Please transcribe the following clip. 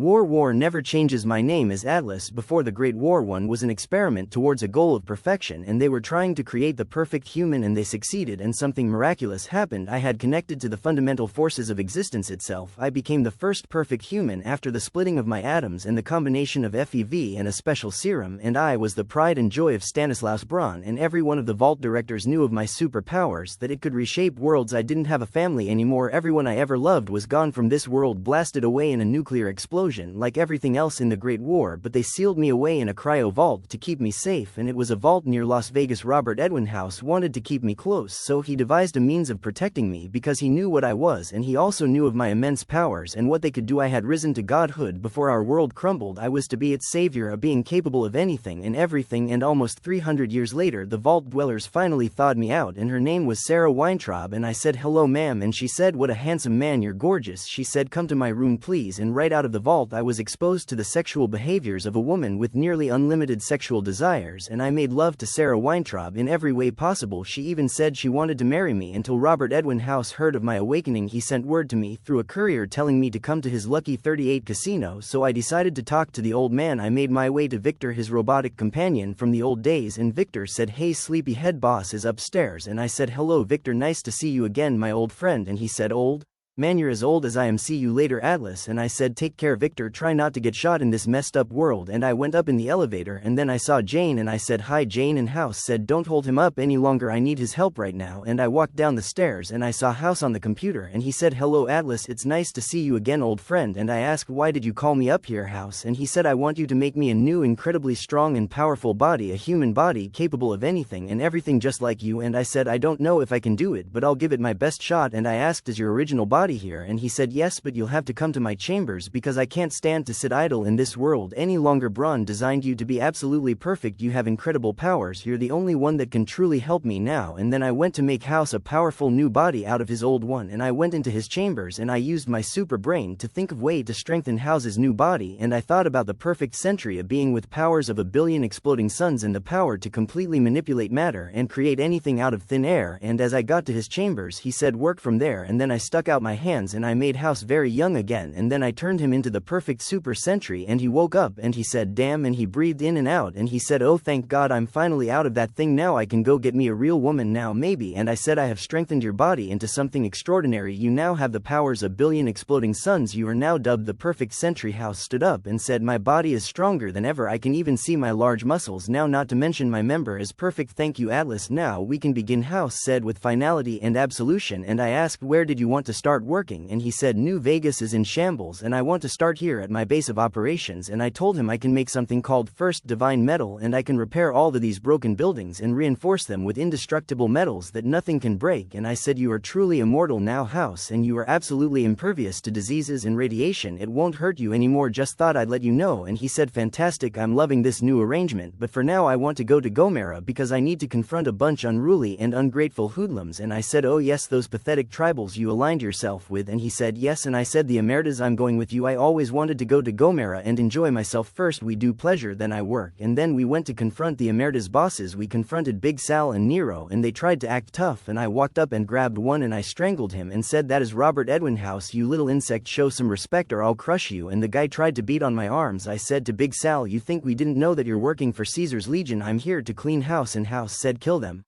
War never changes. My name is Atlas. Before the Great War, one was an experiment towards a goal of perfection, and they were trying to create the perfect human, and they succeeded, and something miraculous happened. I had connected to the fundamental forces of existence itself. I became the first perfect human after the splitting of my atoms and the combination of FEV and a special serum, and I was the pride and joy of Stanislaus Braun, and every one of the vault directors knew of my superpowers, that it could reshape worlds. I didn't have a family anymore. Everyone I ever loved was gone from this world, blasted away in a nuclear explosion like everything else in the Great War, but they sealed me away in a cryo vault to keep me safe, and it was a vault near Las Vegas. Robert Edwin House wanted to keep me close, so he devised a means of protecting me because he knew what I was, and he also knew of my immense powers and what they could do. I had risen to godhood before our world crumbled. I was to be its savior, a being capable of anything and everything, and almost 300 years later the vault dwellers finally thawed me out, and her name was Sarah Weintraub, and I said, "Hello ma'am," and she said, "What a handsome man, you're gorgeous." She said, "Come to my room please," and right out of the vault I was exposed to the sexual behaviors of a woman with nearly unlimited sexual desires, and I made love to Sarah Weintraub in every way possible. She even said she wanted to marry me until Robert Edwin House heard of my awakening. He sent word to me through a courier telling me to come to his Lucky 38 casino, so I decided to talk to the old man. I made my way to Victor, his robotic companion from the old days, and Victor said, "Hey, sleepyhead, boss is upstairs," and I said, "Hello Victor, nice to see you again, my old friend," and he said, "Old? Man, you're as old as I am. See you later, Atlas," and I said, "Take care Victor, try not to get shot in this messed up world," and I went up in the elevator, and then I saw Jane, and I said, "Hi Jane," and House said, "Don't hold him up any longer, I need his help right now," and I walked down the stairs and I saw House on the computer, and he said, "Hello Atlas, it's nice to see you again, old friend," and I asked, "Why did you call me up here, House?" and he said, "I want you to make me a new, incredibly strong and powerful body, a human body capable of anything and everything just like you," and I said, "I don't know if I can do it, but I'll give it my best shot," and I asked, "Is your original body here?" and he said, "Yes, but you'll have to come to my chambers because I can't stand to sit idle in this world any longer. Braun designed you to be absolutely perfect. You have incredible powers. You're the only one that can truly help me now." And then I went to make House a powerful new body out of his old one, and I went into his chambers and I used my super brain to think of way to strengthen House's new body, and I thought about the perfect century, a being with powers of 1 billion exploding suns and the power to completely manipulate matter and create anything out of thin air. And as I got to his chambers, he said, "Work from there," and then I stuck out my hands and I made House very young again, and then I turned him into the perfect super sentry, and he woke up and he said, "Damn," and he breathed in and out and he said, "Oh thank God, I'm finally out of that thing. Now I can go get me a real woman now maybe," and I said, "I have strengthened your body into something extraordinary. You now have the powers of 1 billion exploding suns. You are now dubbed the perfect sentry." House stood up and said, "My body is stronger than ever. I can even see my large muscles now, not to mention my member is perfect." "Thank you Atlas, now we can begin," House said with finality and absolution, and I asked, "Where did you want to start working?" and he said, "New Vegas is in shambles and I want to start here at my base of operations," and I told him I can make something called First Divine Metal, and I can repair all of these broken buildings and reinforce them with indestructible metals that nothing can break, and I said, "You are truly immortal now, House, and you are absolutely impervious to diseases and radiation. It won't hurt you anymore. Just thought I'd let you know," and he said, "Fantastic, I'm loving this new arrangement, but for now I want to go to Gomera because I need to confront a bunch unruly and ungrateful hoodlums," and I said, "Oh yes, those pathetic tribals you aligned yourself with," and he said, "Yes," and I said, "The Emeritus, I'm going with you. I always wanted to go to Gomera and enjoy myself. First we do pleasure, then I work," and then we went to confront the Emeritus bosses. We confronted Big Sal and Nero, and they tried to act tough, and I walked up and grabbed one and I strangled him and said, "That is Robert Edwin House, you little insect, show some respect or I'll crush you," and the guy tried to beat on my arms. I said to Big Sal, "You think we didn't know that you're working for Caesar's Legion? I'm here to clean house," and House said, "Kill them."